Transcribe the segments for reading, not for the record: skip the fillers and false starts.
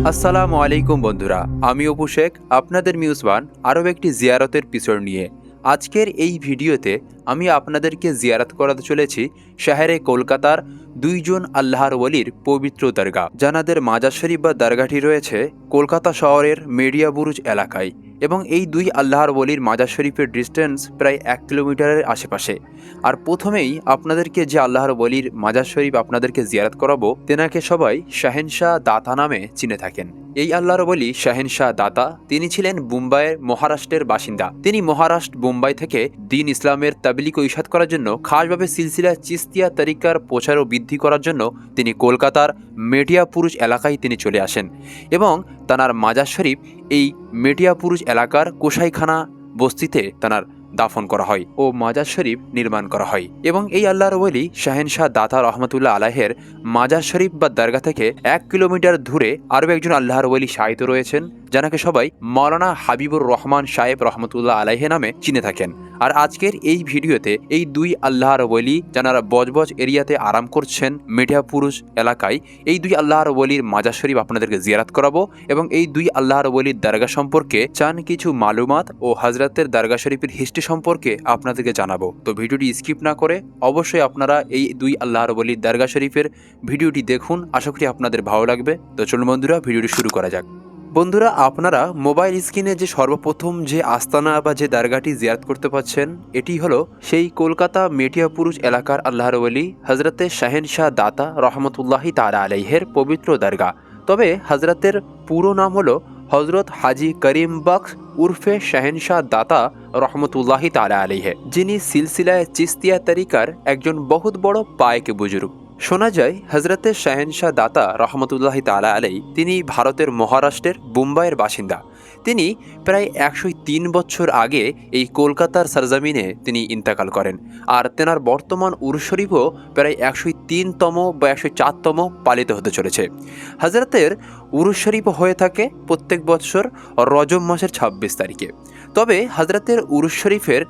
আসসালামু আলাইকুম বন্ধুরা, আমি অপু শেখ আপনাদের মিউজবান আরও একটি জিয়ারতের পিছর নিয়ে। আজকের এই ভিডিওতে আমি আপনাদেরকে জিয়ারত করাতে চলেছি শহরে কলকাতার দুইজন আল্লাহর ওলির পবিত্র দরগা। জানাদের মাজার শরীফ বা দরগাটি রয়েছে কলকাতা শহরের মেডিয়া বুরুজ এলাকায় এবং এই দুই আল্লাহর ওলির মাজার শরীফের ডিস্টেন্স প্রায় 1 কিলোমিটারের আশেপাশে। আর প্রথমেই আপনাদেরকে যে আল্লাহর ওলির মাজার শরীফ আপনাদেরকে জিয়ারত করাবো, তেনাকে সবাই শাহেনশাহ দাতা নামে চিনে থাকেন। এই আল্লাহর ওলি শাহেনশাহ দাতা, তিনি ছিলেন মুম্বাইয়ের মহারাষ্ট্রের বাসিন্দা। তিনি মহারাষ্ট্র মুম্বাই থেকে দিন ইসলামের তাবলিগ ও ইরশাদ করার জন্য, খাসভাবে সিলসিলা চিস্তিয়া তরিকার প্রচার ও বৃদ্ধি করার জন্য তিনি কলকাতার মেটিয়াপুরুষ এলাকায় তিনি চলে আসেন এবং তানার মাজার শরীফ এই মেটিয়াপুরুষ এলাকার কোসাইখানা বস্তিতে তানার দাফন করা হয় ও মাজার শরীফ নির্মাণ করা হয়। এবং এই আল্লাহর ওলি শাহেনশাহ দাতা রহমতুল্লাহ আলাহের মাজার শরীফ বা দরগা থেকে 1 কিলোমিটার দূরে আরও একজন আল্লাহর ওলি শায়িত রয়েছেন, যাকে সবাই মাওলানা হাবিবুর রহমান সাহেব রহমতুল্লাহ আলাহে নামে চিনে থাকেন। আর আজকের এই ভিডিওতে এই দুই আল্লাহর ওলি যারা বজবজ এরিয়াতে আরাম করছেন মেটিয়াপুরুষ এলাকায়, এই দুই আল্লাহর ওলির মাজার শরীফ আপনাদেরকে জিয়ারত করাবো এবং এই দুই আল্লাহর ওলির দরগা সম্পর্কে চান কিছু মালুমাত ও হজরতের দরগা শরীফের হিস্ট্রি সম্পর্কে আপনাদেরকে জানাবো। তো ভিডিওটি স্কিপ না করে অবশ্যই আপনারা এই দুই আল্লাহর ওলির দরগা শরীফের ভিডিওটি দেখুন, আশা করি আপনাদের ভালো লাগবে। তো চলুন বন্ধুরা, ভিডিওটি শুরু করা যাক। বন্ধুরা, আপনারা মোবাইল স্ক্রিনে যে সর্বপ্রথম যে আস্তানা বা যে দরগাটি জিয়ারত করতে পাচ্ছেন, এটি হলো সেই কলকাতা মেটিয়াপুরুষ এলাকার আল্লাহর ওলি হজরতে শাহেনশাহ দাতা রহমতুল্লাহি তাআলা আলাইহের পবিত্র দরগা। তবে হজরতের পুরো নাম হলো হজরত হাজি করিম বক্স উর্ফে শাহেনশাহ দাতা রহমতুল্লাহি তাআলা আলাইহে, যিনি সিলসিলায় চিস্তিয়া তরিকার একজন বহুত বড় পায়কে বুজুর্গ। শোনা যায় হজরতে শাহেনশাহ দাতা রহমতুল্লাহি তাআলা আলাই তিনি ভারতের মহারাষ্ট্রের মুম্বাইয়ের বাসিন্দা। তিনি প্রায় 103 বছর আগে এই কলকাতার সরজমিনে তিনি ইন্তেকাল করেন। আর তেনার বর্তমান উরুস শরীফও প্রায় 103তম বা 104তম পালিত হতে চলেছে। হজরতের উরুস শরীফ হয়ে থাকে প্রত্যেক বছর রজব মাসের 26 তারিখে। তবে হজরতের উরুস শরীফের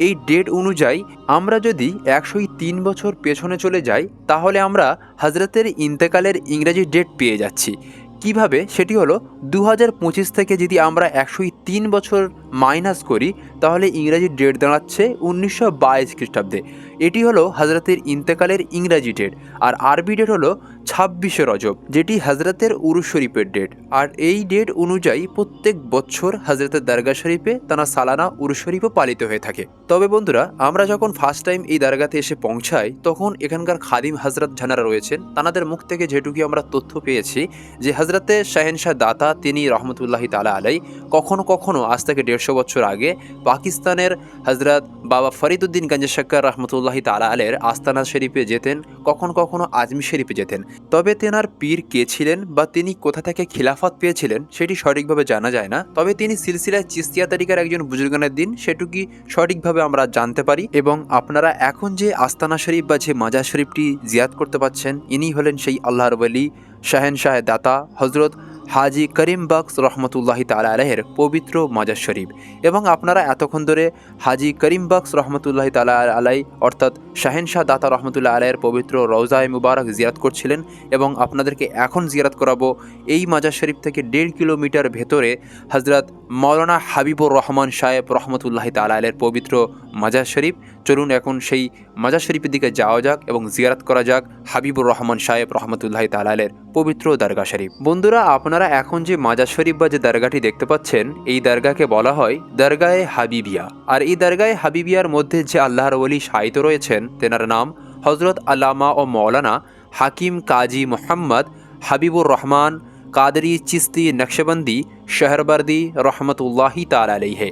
এই ডেট অনুযায়ী আমরা যদি 103 বছর পেছনে চলে যাই, তাহলে আমরা হজরতের ইন্তেকালের ইংরেজি ডেট পেয়ে যাচ্ছি। কিভাবে? সেটি হলো 2025 থেকে যদি আমরা 103 বছর মাইনাস করি, তাহলে ইংরাজি ডেট দাঁড়াচ্ছে 1922 খ্রিস্টাব্দে। এটি হলো হজরতের ইন্তেকালের ইংরাজি ডেট। আর আরবি ডেট হলো 26শে রজব, যেটি হজরতের উরুস শরীফের ডেট। আর এই ডেট অনুযায়ী প্রত্যেক বছর হজরতের দরগা শরীফে তারা সালানা উরুস শরীফও পালিত হয়ে থাকে। তবে বন্ধুরা, আমরা যখন ফার্স্ট টাইম এই দরগাতে এসে পৌঁছাই, তখন এখানকার খাদিম হজরত যারা রয়েছেন, তাদের মুখ থেকে যেটুকু আমরা তথ্য পেয়েছি যে হজরতে শাহেনশাহ দাতা তিনি রহমতুল্লাহি তাআলা আলাই কখনো কখনো আজ থেকে 150 বছর আগে পাকিস্তানের হজরত বাবা ফরিদউদ্দিন গঞ্জ শক্কর রহমতুল্লাহি তাআলা আলাইয়ের আস্তানা শরীফে যেতেন, কখনো কখনো আজমি শরীফে যেতেন। তবে তেনার পীর কে ছিলেন বা তিনি কোথা থেকে খিলাফত পেয়েছিলেন সেটি সঠিকভাবে জানা যায় না। তবে তিনি সিলসিলায় চিস্তিয়া তরিকার একজন বুজুর্গানের দিন সেটুকুই সঠিকভাবে আমরা জানতে পারি। এবং আপনারা এখন যে আস্তানা শরীফ বা যে মাজার শরীফটি জিয়ারত করতে পাচ্ছেন, ইনি হলেন সেই আল্লাহর ওলি শাহেনশাহ দাতা হজরত হাজি করিম বক্স রহমতুল্লাহি তাআলা আলাইহের পবিত্র মাজার শরীফ। এবং আপনারা এতক্ষণ ধরে হাজি করিম বক্স রহমতুল্লাহি তাআলা আলাই অর্থাৎ শাহেনশাহ দাতা রহমতুল্লাহ আলাইয়ের পবিত্র রওজায়ে মুবারক জিয়ারত করছিলেন। এবং আপনাদেরকে এখন জিয়ারত করাবো এই মাজার শরীফ থেকে 1.5 কিলোমিটার ভেতরে হজরত মাওলানা হাবিবুর রহমান সাহেব রহমতুল্লাহি তাআলা আলাইয়ের পবিত্র মাজার শরীফ। চলুন এখন সেই মাজার শরীফের দিকে যাওয়া যাক এবং জিয়ারত করা যাক হাবিবুর রহমান সাহেব রহমতুল্লাহি তাআলা আলাইয়ের পবিত্র দরগা শরীফ। বন্ধুরা, আপনারা এখন যে মাজার শরীফ বা যে দরগাটি দেখতে পাচ্ছেন, এই দরগাকে বলা হয় দরগায়ে হাবিবিয়া। আর এই দরগায়ে হাবিবিয়ার মধ্যে যে আল্লাহর ওলি শায়িত রয়েছেন, তেনার নাম হজরত আল্লামা ও মৌলানা হাকিম কাজী মোহাম্মদ হাবিবুর রহমান কাদরি চিস্তি নকশবন্দি শহরবর্দী রহমতুল্লাহি তাআলা আলাইহে,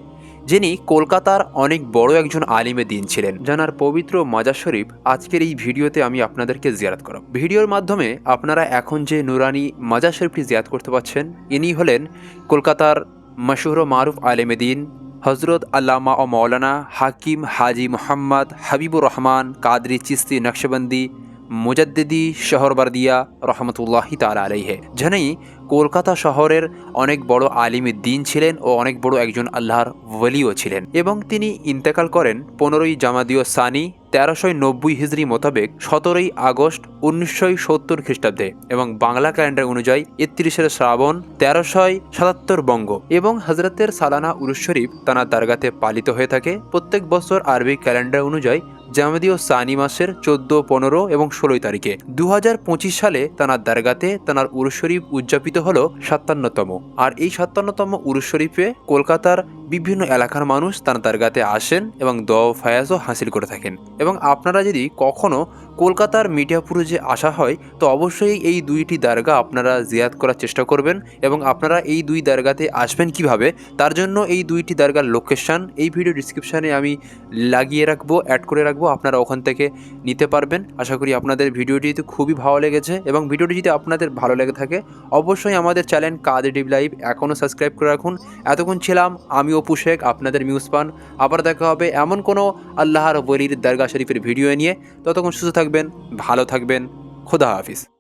যিনি কলকাতার অনেক বড় একজন আলিমে দিন ছিলেন, যানার পবিত্র মাজার শরীফ আজকের এই ভিডিওতে আমি আপনাদেরকে জিয়ারত করাব। ভিডিওর মাধ্যমে আপনারা এখন যে নুরানি মাজার শরীফটি জিয়ারত করতে পাচ্ছেন, ইনি হলেন কলকাতার মশহুর ও মারুফ আলেমে দিন হজরত আল্লামা ও মৌলানা হাকিম হাজি মোহাম্মদ হাবিবুর রহমান কাদরি চিস্তি নকশবন্দি মুজাদ্দিদি শহরবর্দিয়া রহমতুল্লাহি তাআলা আলাইহে, যিনি কলকাতা শহরের অনেক বড় আলিমে দিন ছিলেন ও অনেক বড় একজন আল্লাহর ওলিও ছিলেন। এবং তিনি ইন্তেকাল করেন 15ই জামাদিউ সানি 1390 হিজরি মোতাবেক 17 আগস্ট 1970 খ্রিস্টাব্দে এবং বাংলা ক্যালেন্ডার অনুযায়ী 31 শ্রাবণ 1377 বঙ্গ এবং হজরতের সালানা উরুস শরীফ তানার দরগাতে পালিত হয়ে থাকে প্রত্যেক বছর আরবি ক্যালেন্ডার অনুযায়ী জামাদিও সানি মাসের 14, 15 এবং 16 তারিখে। 2025 সালে তানার দরগাতে তানার উরুস শরীফ উদযাপিত হলো 57তম। আর এই 57তম উরুস শরীফে কলকাতার বিভিন্ন এলাকার মানুষ তার দরগাতে আসেন এবং দোয়া ও ফায়াজও হাসিল করে থাকেন। এবং আপনারা যদি কখনো কলকাতার মিডিয়াপুরে আসা হয় তো অবশ্যই এই দুইটি দরগা আপনারা জিয়ারত করার চেষ্টা করবেন। এবং আপনারা এই দুই দরগাতে আসবেন কিভাবে তার জন্য এই দুইটি দরগার লোকেশন এই ভিডিও ডিসক্রিপশানে আমি লাগিয়ে রাখবো, অ্যাড করে রাখবো, আপনারা ওখান থেকে নিতে পারবেন। আশা করি আপনাদের ভিডিওটি তো খুবই ভালো লেগেছে এবং ভিডিওটি যদি আপনাদের ভালো লেগে থাকে অবশ্যই আমাদের চ্যানেল কাদের টিভি লাইভ এখনও সাবস্ক্রাইব করে রাখুন। এতক্ষণ ছিলাম আমি অপু শেখ, আপনাদের মিউজপান। আবার দেখা হবে এমন কোনো আল্লাহর ওলির দরগা শরীফের ভিডিও নিয়ে। ততক্ষণ সুস্থ থাকবেন, ভালো থাকবেন, খোদা হাফিজ।